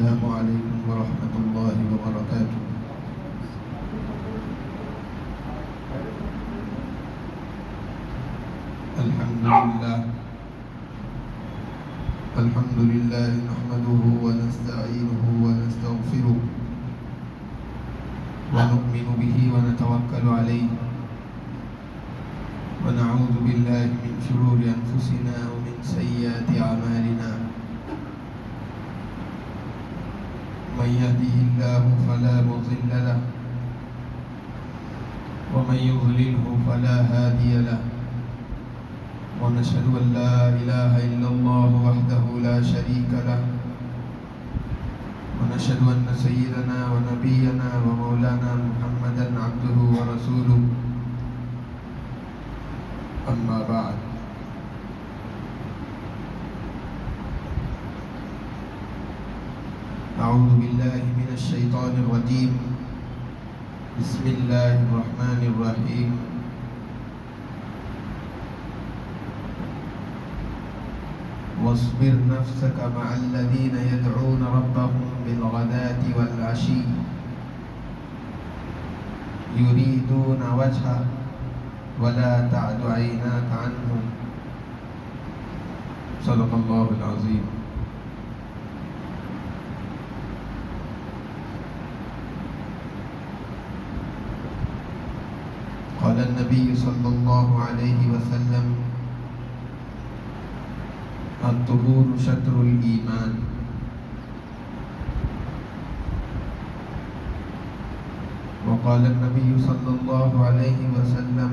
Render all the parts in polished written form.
السلام عليكم ورحمة الله وبركاته. الحمد لله نحمده ونستعينه ونستغفره ونؤمن به ونتوكل عليه ونعوذ بالله من شرور أنفسنا ومن سيئات أعمالنا. من يهده الله فلا مضل له ومن يضلله فلا هادي له، ونشهد أن لا إله إلا الله وحده لا شريك له، ونشهد أن سيدنا ونبينا ومولانا محمدا عبده ورسوله. أما بعد، أعوذ بالله من الشيطان الرجيم. بسم الله الرحمن الرحيم. واصبر نفسك مع الذين يدعون ربهم بالغداة والعشي يريدون وجهه ولا تعد عيناك عنهم. صدق الله العظيم. قال النبي صلى الله عليه وسلم: الطهور شطر الإيمان. وقال النبي صلى الله عليه وسلم: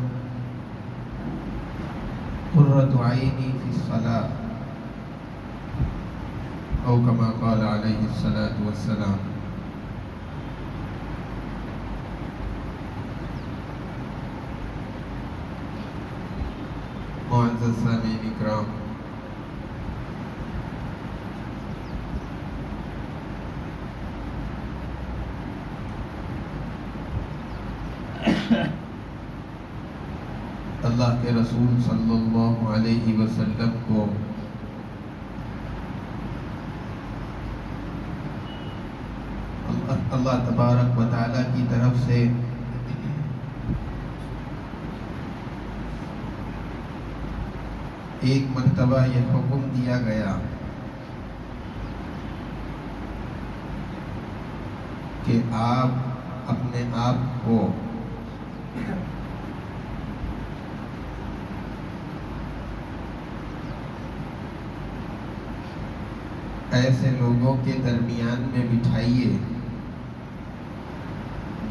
قرة عيني في الصلاة، أو كما قال عليه الصلاة والسلام. معزز سامعین اکرام، اللہ کے رسول صلی اللہ علیہ وسلم کو اللہ تبارک و تعالیٰ کی طرف سے ایک مرتبہ یہ حکم دیا گیا کہ آپ اپنے آپ کو ایسے لوگوں کے درمیان میں بٹھائیے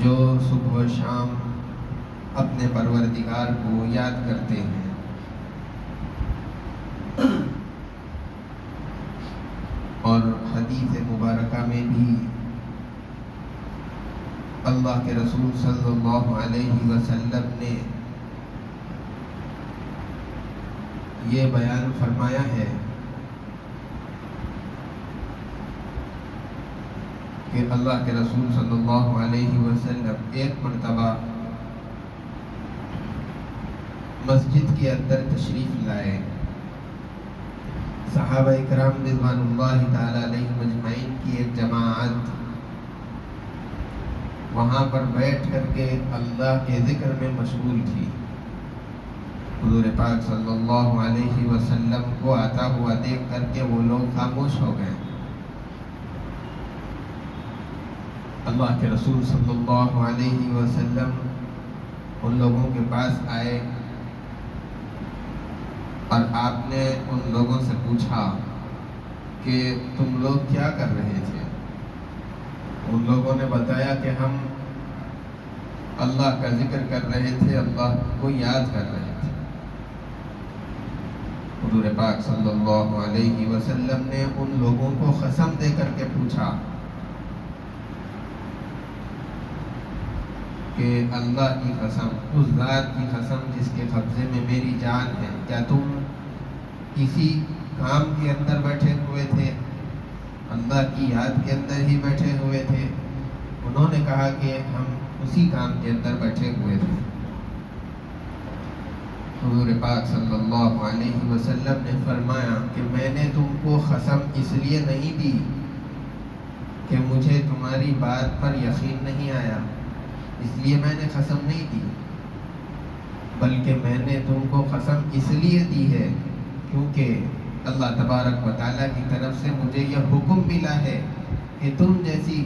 جو صبح و شام اپنے پروردگار کو یاد کرتے ہیں. اور حدیث مبارکہ میں بھی اللہ کے رسول صلی اللہ علیہ وسلم نے یہ بیان فرمایا ہے کہ اللہ کے رسول صلی اللہ علیہ وسلم ایک مرتبہ مسجد کے اندر تشریف لائے. صحابہ اکرام رضوان اللہ تعالی علیہم اجمعین کی ایک جماعت وہاں پر بیٹھ کر کے اللہ کے ذکر میں مشغول تھی. حضور پاک صلی اللہ علیہ وسلم کو آتا ہوا دیکھ کر کے وہ لوگ خاموش ہو گئے. اللہ کے رسول صلی اللہ علیہ وسلم ان لوگوں کے پاس آئے اور آپ نے ان لوگوں سے پوچھا کہ تم لوگ کیا کر رہے تھے؟ ان لوگوں نے بتایا کہ ہم اللہ کا ذکر کر رہے تھے، اللہ کو یاد کر رہے تھے. حضور پاک صلی اللہ علیہ وسلم نے ان لوگوں کو قسم دے کر کے پوچھا کہ اللہ کی قسم، اس ذات کی قسم جس کے قبضے میں میری جان ہے، کیا تم کسی کام کے اندر بیٹھے ہوئے تھے؟ اللہ کی یاد کے اندر ہی بیٹھے ہوئے تھے؟ انہوں نے کہا کہ ہم اسی کام کے اندر بیٹھے ہوئے تھے. حضور پاک صلی اللہ علیہ وسلم نے فرمایا کہ میں نے تم کو قسم اس لیے نہیں دی کہ مجھے تمہاری بات پر یقین نہیں آیا، اس لیے میں نے قسم نہیں دی، بلکہ میں نے تم کو قسم اس لیے دی ہے کیونکہ اللہ تبارک و تعالیٰ کی طرف سے مجھے یہ حکم ملا ہے کہ تم جیسی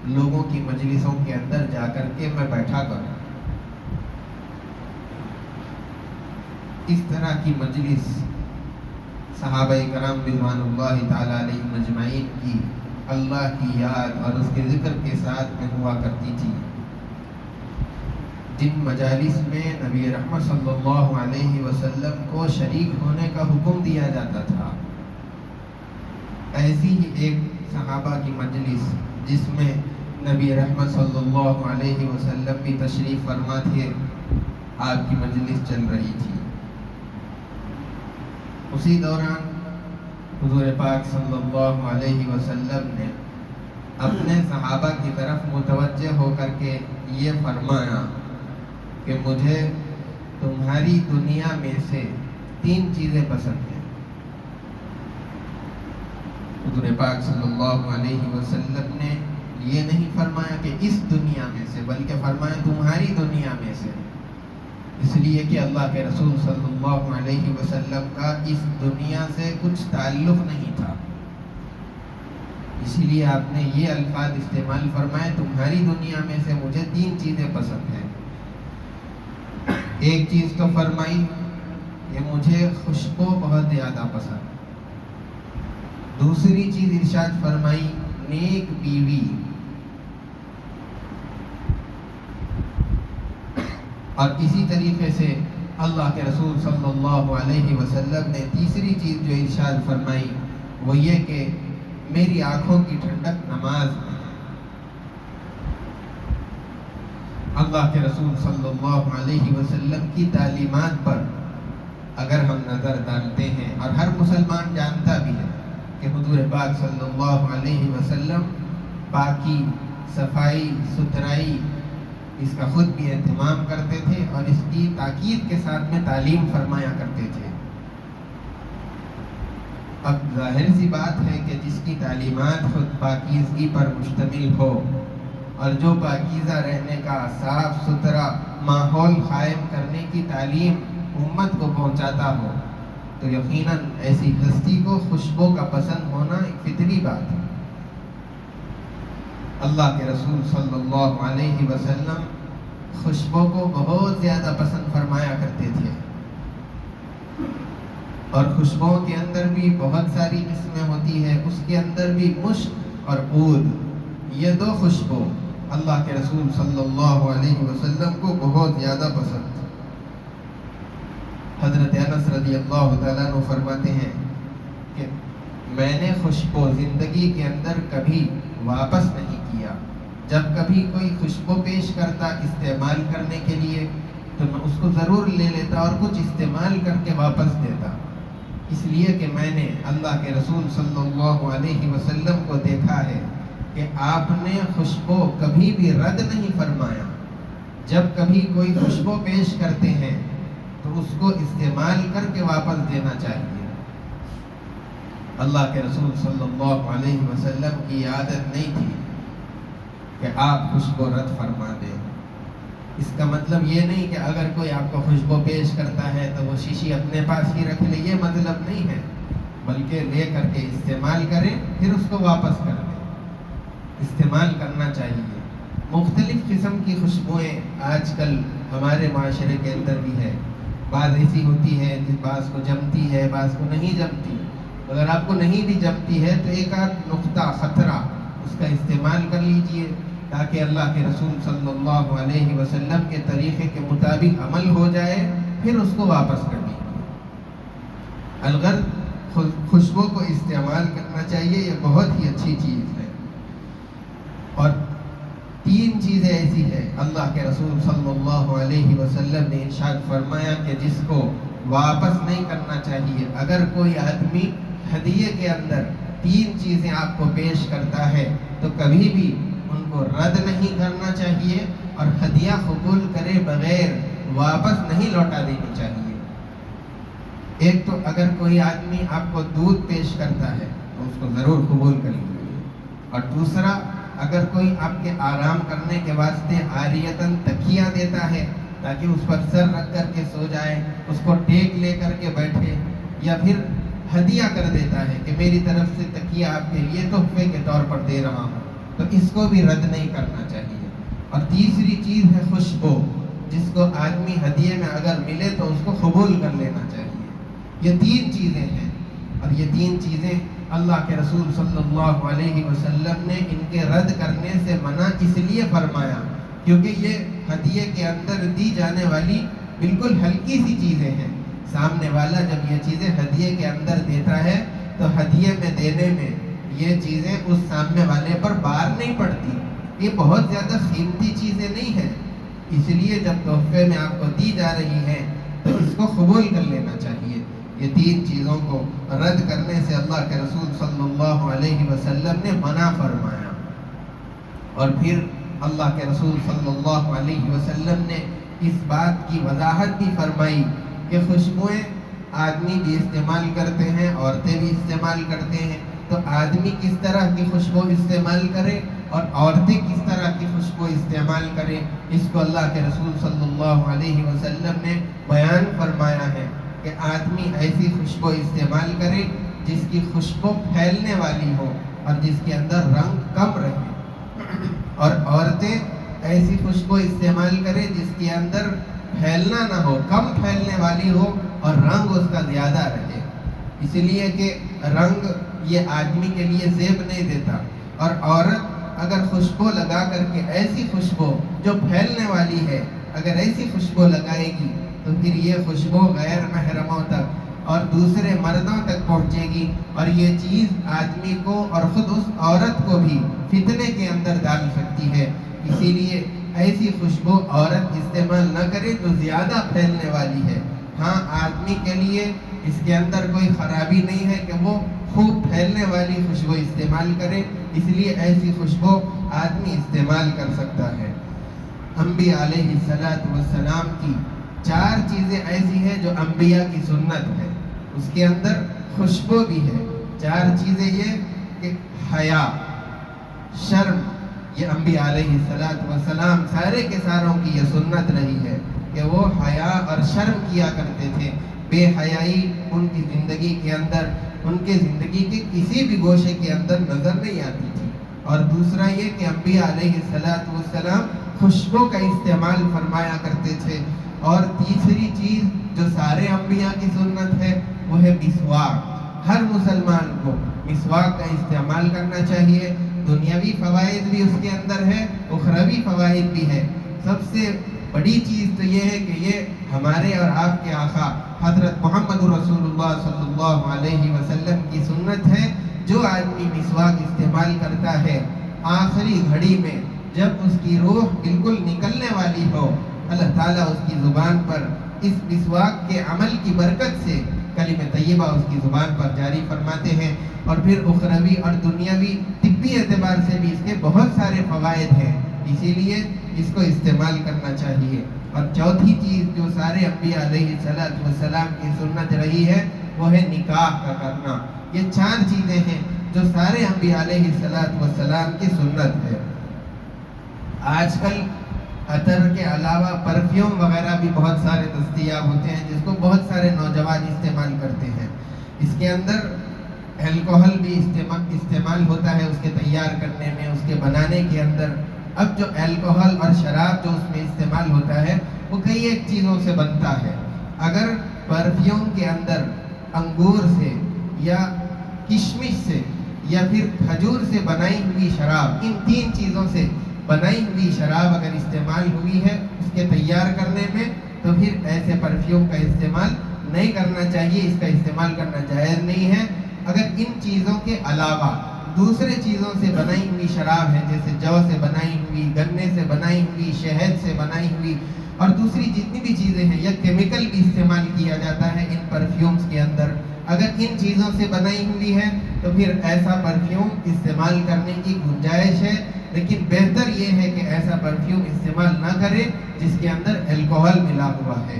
لوگوں کی مجلسوں کے اندر جا کر کے میں بیٹھا کروں۔ اس طرح کی مجلس صحابہ کرام رضوان اللہ تعالیٰ علیہم اجمعین کی اللہ کی یاد اور اس کے ذکر کے ساتھ میں ہوا کرتی تھی، جن مجالس میں نبی رحمت صلی اللہ علیہ وسلم کو شریک ہونے کا حکم دیا جاتا تھا۔ ایسی ہی ایک صحابہ کی مجلس جس میں نبی رحمت صلی اللہ علیہ وسلم بھی تشریف فرما تھے، آپ کی مجلس چل رہی تھی۔ اسی دوران حضور پاک صلی اللہ علیہ وسلم نے اپنے صحابہ کی طرف متوجہ ہو کر کے یہ فرمایا کہ مجھے تمہاری دنیا میں سے 3 چیزیں پسند ہیں۔ حضور پاک صلی اللہ علیہ وسلم نے یہ نہیں فرمایا کہ اس دنیا میں سے، بلکہ فرمایا تمہاری دنیا میں سے، اس لیے کہ اللہ کے رسول صلی اللہ علیہ وسلم کا اس دنیا سے کچھ تعلق نہیں تھا، اسی لیے آپ نے یہ الفاظ استعمال فرمائے تمہاری دنیا میں سے مجھے 3 چیزیں پسند ہیں۔ ایک چیز تو فرمائی کہ مجھے خوشبو بہت زیادہ پسند، دوسری چیز ارشاد فرمائی نیک بیوی، اور اسی طریقے سے اللہ کے رسول صلی اللہ علیہ وسلم نے تیسری چیز جو ارشاد فرمائی وہ یہ کہ میری آنکھوں کی ٹھنڈک نماز میں۔ اللہ کے رسول صلی اللہ علیہ وسلم کی تعلیمات پر اگر ہم نظر ڈالتے ہیں، اور ہر مسلمان جانتا بھی ہے کہ حضور پاک صلی اللہ علیہ وسلم پاکی، صفائی، ستھرائی اس کا خود بھی اہتمام کرتے تھے اور اس کی تاکید کے ساتھ میں تعلیم فرمایا کرتے تھے۔ اب ظاہر سی بات ہے کہ جس کی تعلیمات خود پاکیزگی پر مشتمل ہو اور جو پاکیزہ رہنے کا صاف ستھرا ماحول قائم کرنے کی تعلیم امت کو پہنچاتا ہو، تو یقیناً ایسی ہستی کو خوشبو کا پسند ہونا ایک فطری بات ہے۔ اللہ کے رسول صلی اللہ علیہ وسلم خوشبو کو بہت زیادہ پسند فرمایا کرتے تھے، اور خوشبوؤں کے اندر بھی بہت ساری قسمیں ہوتی ہیں، اس کے اندر بھی مشک اور عود، یہ 2 خوشبو اللہ کے رسول صلی اللہ علیہ وسلم کو بہت زیادہ پسند تھی۔ حضرت انس رضی اللہ تعالیٰ عنہ فرماتے ہیں کہ میں نے خوشبو زندگی کے اندر کبھی واپس نہیں کیا، جب کبھی کوئی خوشبو پیش کرتا استعمال کرنے کے لیے تو میں اس کو ضرور لے لیتا اور کچھ استعمال کر کے واپس دیتا، اس لیے کہ میں نے اللہ کے رسول صلی اللہ علیہ وسلم کو دیکھا ہے کہ آپ نے خوشبو کبھی بھی رد نہیں فرمایا۔ جب کبھی کوئی خوشبو پیش کرتے ہیں تو اس کو استعمال کر کے واپس دینا چاہیے۔ اللہ کے رسول صلی اللہ علیہ وسلم کی عادت نہیں تھی کہ آپ خوشبو رد فرما دیں۔ اس کا مطلب یہ نہیں کہ اگر کوئی آپ کو خوشبو پیش کرتا ہے تو وہ شیشی اپنے پاس ہی رکھ لے، یہ مطلب نہیں ہے، بلکہ لے کر کے استعمال کریں پھر اس کو واپس کر دیں۔ استعمال کرنا چاہیے۔ مختلف قسم کی خوشبوئیں آج کل ہمارے معاشرے کے اندر بھی ہے، بعض ایسی ہوتی ہے جس بعض کو جمتی ہے، بعض کو نہیں جمتی۔ اگر آپ کو نہیں بھی جمتی ہے تو ایک آدھ نقطہ خطرہ اس کا استعمال کر لیجئے تاکہ اللہ کے رسول صلی اللہ علیہ وسلم کے طریقے کے مطابق عمل ہو جائے، پھر اس کو واپس کر دیجیے۔ الغرض خوشبو کو استعمال کرنا چاہیے، یہ بہت ہی اچھی چیز ہے۔ اور 3 چیزیں ایسی ہیں اللہ کے رسول صلی اللہ علیہ وسلم نے ارشاد فرمایا کہ جس کو واپس نہیں کرنا چاہیے۔ اگر کوئی آدمی ہدیے کے اندر 3 چیزیں آپ کو پیش کرتا ہے تو کبھی بھی ان کو رد نہیں کرنا چاہیے، اور ہدیہ قبول کرے بغیر واپس نہیں لوٹا دینی چاہیے۔ ایک تو اگر کوئی آدمی آپ کو دودھ پیش کرتا ہے تو اس کو ضرور قبول کر لیجیے، اور دوسرا اگر کوئی آپ کے آرام کرنے کے واسطے عاریتاً تکیہ دیتا ہے تاکہ اس پر سر رکھ کر کے سو جائے، اس کو ٹیک لے کر کے بیٹھے، یا پھر ہدیہ کر دیتا ہے کہ میری طرف سے تکیہ آپ کے لیے تحفے کے طور پر دے رہا ہوں، تو اس کو بھی رد نہیں کرنا چاہیے۔ اور تیسری چیز ہے خوشبو، جس کو آدمی ہدیے میں اگر ملے تو اس کو قبول کر لینا چاہیے۔ یہ 3 چیزیں ہیں، اور یہ 3 چیزیں اللہ کے رسول صلی اللہ علیہ وسلم نے ان کے رد کرنے سے منع اس لیے فرمایا کیونکہ یہ ہدیے کے اندر دی جانے والی بالکل ہلکی سی چیزیں ہیں۔ سامنے والا جب یہ چیزیں ہدیے کے اندر دیتا ہے تو ہدیے میں دینے میں یہ چیزیں اس سامنے والے پر بار نہیں پڑتی، یہ بہت زیادہ قیمتی چیزیں نہیں ہیں، اس لیے جب تحفے میں آپ کو دی جا رہی ہیں تو اس کو قبول کر لینا چاہیے۔ یہ 3 چیزوں کو رد کرنے سے اللہ کے رسول صلی اللہ علیہ وسلم نے منع فرمایا۔ اور پھر اللہ کے رسول صلی اللہ علیہ وسلم نے اس بات کی وضاحت بھی فرمائی کہ خوشبوئیں آدمی بھی استعمال کرتے ہیں، عورتیں بھی استعمال کرتے ہیں، تو آدمی کس طرح کی خوشبو استعمال کرے اور عورتیں کس طرح کی خوشبو استعمال کریں، اس کو اللہ کے رسول صلی اللہ علیہ وسلم نے بیان فرمایا ہے کہ آدمی ایسی خوشبو استعمال کرے جس کی خوشبو پھیلنے والی ہو اور جس کے اندر رنگ کم رہے، اور عورتیں ایسی خوشبو استعمال کرے جس کے اندر پھیلنا نہ ہو، کم پھیلنے والی ہو اور رنگ اس کا زیادہ رہے، اس لیے کہ رنگ یہ آدمی کے لیے زیب نہیں دیتا، اور عورت اگر خوشبو لگا کر کے ایسی خوشبو جو پھیلنے والی ہے اگر ایسی خوشبو لگائے گی تو پھر یہ خوشبو غیر محرموں تک اور دوسرے مردوں تک پہنچے گی، اور یہ چیز آدمی کو اور خود اس عورت کو بھی فتنے کے اندر ڈال سکتی ہے۔ اسی لیے ایسی خوشبو عورت استعمال نہ کرے تو زیادہ پھیلنے والی ہے۔ ہاں، آدمی کے لیے اس کے اندر کوئی خرابی نہیں ہے کہ وہ خوب پھیلنے والی خوشبو استعمال کرے، اس لیے ایسی خوشبو آدمی استعمال کر سکتا ہے۔ انبیاء علیہ السلام کی 4 چیزیں ایسی ہیں جو انبیاء کی سنت ہے، اس کے اندر خوشبو بھی ہے۔ 4 چیزیں یہ کہ حیا، شرم، یہ انبیاء علیہ السلام سارے کے ساروں کی یہ سنت رہی ہے کہ وہ حیا اور شرم کیا کرتے تھے۔ بے حیائی ان کی زندگی کے اندر، ان کے زندگی کے کسی بھی گوشے کے اندر نظر نہیں آتی تھی۔ اور دوسرا یہ کہ انبیاء علیہ السلام خوشبو کا استعمال فرمایا کرتے تھے۔ اور تیسری چیز جو سارے انبیاء کی سنت ہے وہ ہے مسواک۔ ہر مسلمان کو مسواک کا استعمال کرنا چاہیے، دنیاوی فوائد بھی اس کے اندر ہے، اخروی فوائد بھی ہے۔ سب سے بڑی چیز تو یہ ہے کہ یہ ہمارے اور آپ کے آقا حضرت محمد رسول اللہ صلی اللہ علیہ وسلم کی سنت ہے۔ جو آدمی مسواک استعمال کرتا ہے آخری گھڑی میں جب اس کی روح بالکل نکلنے والی ہو، اللہ تعالیٰ اس کی زبان پر اس مسواک کے عمل کی برکت سے کلمہ طیبہ اس کی زبان پر جاری فرماتے ہیں۔ اور پھر اخروی اور دنیاوی طبی اعتبار سے بھی اس کے بہت سارے فوائد ہیں، اسی لیے اس کو استعمال کرنا چاہیے۔ اور چوتھی چیز جو سارے انبیاء علیہ السلام کی سنت رہی ہے وہ ہے نکاح کا کرنا۔ یہ 4 چیزیں ہیں جو سارے انبیاء علیہ السلام کی سنت ہے۔ آج کل عطر کے علاوہ پرفیوم وغیرہ بھی بہت سارے دستیاب ہوتے ہیں جس کو بہت سارے نوجوان استعمال کرتے ہیں۔ اس کے اندر الکوہل بھی استعمال ہوتا ہے اس کے تیار کرنے میں، اس کے بنانے کے اندر۔ اب جو الکوہل اور شراب جو اس میں استعمال ہوتا ہے وہ کئی ایک چیزوں سے بنتا ہے۔ اگر پرفیوم کے اندر انگور سے یا کشمش سے یا پھر کھجور سے بنائی ہوئی شراب، ان 3 چیزوں سے بنائی ہوئی شراب اگر استعمال ہوئی ہے اس کے تیار کرنے میں، تو پھر ایسے پرفیوم کا استعمال نہیں کرنا چاہیے، اس کا استعمال کرنا جائز نہیں ہے۔ اگر ان چیزوں کے علاوہ دوسرے چیزوں سے بنائی ہوئی شراب ہے، جیسے جو سے بنائی ہوئی، گنے سے بنائی ہوئی، شہد سے بنائی ہوئی، اور دوسری جتنی بھی چیزیں ہیں یا کیمیکل بھی استعمال کیا جاتا ہے ان پرفیومز کے اندر، اگر ان چیزوں سے بنائی ہوئی ہے تو پھر ایسا پرفیوم استعمال کرنے کی گنجائش ہے، لیکن بہتر یہ ہے کہ ایسا پرفیوم استعمال نہ کرے جس کے اندر الکوہل ملا ہوا ہے۔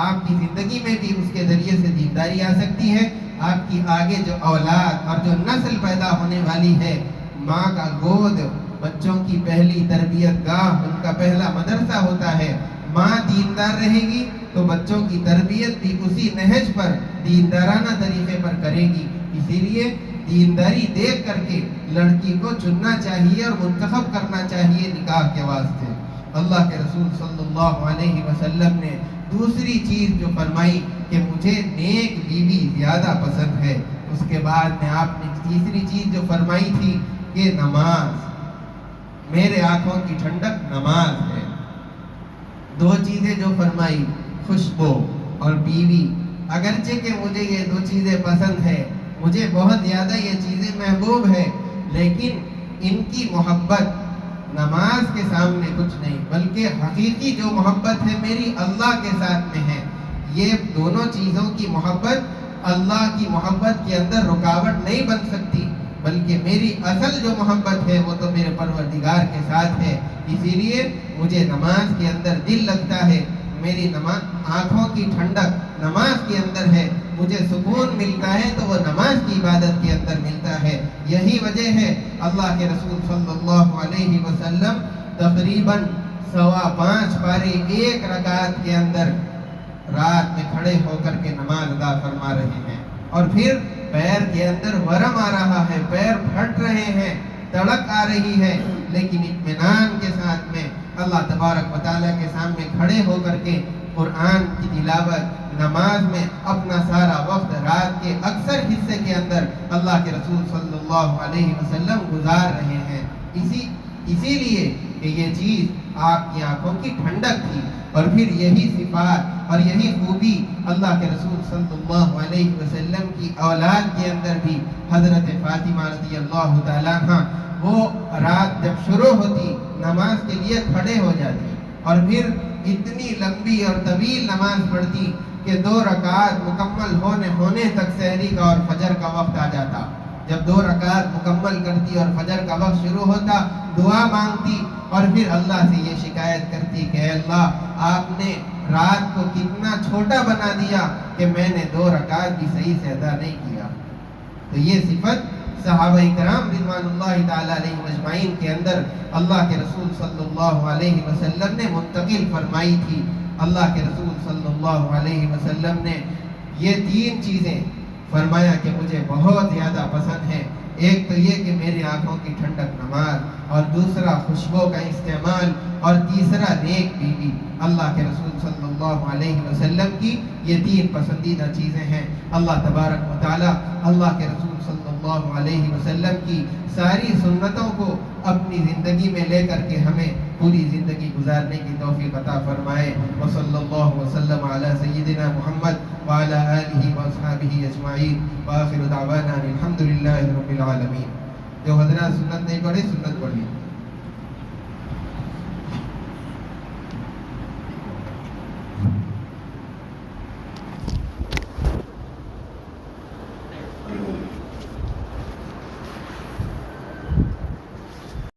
آپ کی زندگی میں بھی اس کے ذریعے سے دینداری آ سکتی ہے. آپ کی آگے جو اولاد اور جو نسل پیدا ہونے والی ہے، ماں کا گود بچوں کی پہلی تربیت گاہ، ان کا پہلا مدرسہ ہوتا ہے. ماں دیندار رہے گی تو بچوں کی تربیت بھی اسی نہج پر، دیندارانہ طریقے پر کرے گی. اسی لیے دینداری دیکھ کر کے لڑکی کو چننا چاہیے اور منتخب کرنا چاہیے نکاح کے واسطے. اللہ کے رسول صلی اللہ علیہ وسلم نے دوسری چیز جو فرمائی کہ مجھے نیک بیوی زیادہ پسند ہے، اس کے بعد میں آپ نے تیسری چیز جو فرمائی تھی کہ نماز، میرے آنکھوں کی ٹھنڈک نماز ہے. دو چیزیں جو فرمائی، خوشبو اور بیوی. اگرچہ کہ مجھے یہ دو چیزیں پسند ہے، مجھے بہت زیادہ یہ چیزیں محبوب ہے، لیکن ان کی محبت نماز کے سامنے کچھ نہیں، بلکہ حقیقی جو محبت ہے میری اللہ کے ساتھ میں ہے. یہ دونوں چیزوں کی محبت اللہ کی محبت کے اندر رکاوٹ نہیں بن سکتی، بلکہ میری اصل جو محبت ہے وہ تو میرے پروردگار کے ساتھ ہے. اسی لیے مجھے نماز کے اندر دل لگتا ہے، میری آنکھوں کی ٹھنڈک نماز کے اندر ہے. مجھے سکون ملتا ہے تو وہ نماز کی عبادت کے اندر ملتا ہے. یہی وجہ ہے اللہ کے رسول صلی اللہ علیہ وسلم تقریباً 5.25 پارے ایک رکعت کے اندر رات میں کھڑے ہو کر کے نماز ادا فرما رہے ہیں. اور پھر پیر کے اندر ورم آ رہا ہے، پیر پھٹ رہے ہیں، تڑک آ رہی ہے، لیکن اطمینان کے ساتھ میں اللہ تبارک و تعالیٰ کے سامنے کھڑے ہو کر کے قرآن کی تلاوت، نماز میں اپنا سارا وقت رات کے اکثر حصے کے اندر اللہ کے رسول صلی اللہ علیہ وسلم گزار رہے ہیں. اسی لیے کہ یہ چیز آپ کی آنکھوں کی ٹھنڈک تھی. اور پھر یہی صفات اور یہی خوبی اللہ کے رسول صلی اللہ علیہ وسلم کی اولاد کے اندر بھی حضرت فاطمہ رضی اللہ تعالیٰ عنہ، وہ رات جب شروع ہوتی نماز کے لیے کھڑے ہو جاتے اور پھر اتنی لمبی اور طویل نماز پڑھتی کہ 2 رکعات مکمل ہونے تک سحری کا اور فجر کا وقت آ جاتا. جب 2 رکعات مکمل کرتی اور فجر کا وقت شروع ہوتا، دعا مانگتی اور پھر اللہ سے یہ شکایت کرتی کہ اے اللہ، آپ نے رات کو کتنا چھوٹا بنا دیا کہ میں نے 2 رکعات بھی صحیح سے ادا نہیں کیا. تو یہ صفت صحابہ کرام رضوان اللہ تعالی علیہ مجمعین کے اندر اللہ کے رسول صلی اللہ علیہ وسلم نے منتقل فرمائی تھی. اللہ کے رسول صلی اللہ علیہ وسلم نے یہ 3 چیزیں فرمایا کہ مجھے بہت زیادہ پسند ہے. ایک تو یہ کہ میری آنکھوں کی ٹھنڈک نماز، اور دوسرا خوشبو کا استعمال، اور تیسرا نیک بیوی. اللہ کے رسول صلی اللہ علیہ وسلم کی یہ 3 پسندیدہ چیزیں ہیں. اللہ تبارک و تعالی اللہ کے رسول صلی اللہ علیہ وسلم کی ساری سنتوں کو اپنی زندگی میں لے کر کے ہمیں پوری زندگی گزارنے کی توفیق عطا فرمائے. وصلی اللہ وسلم علی سیدنا محمد وعلی آلہ واصحابہ اجمعین وآخر دعوانا الحمدللہ رب العالمین. جو حضرات سنت نہیں پڑھی، سنت پڑھی.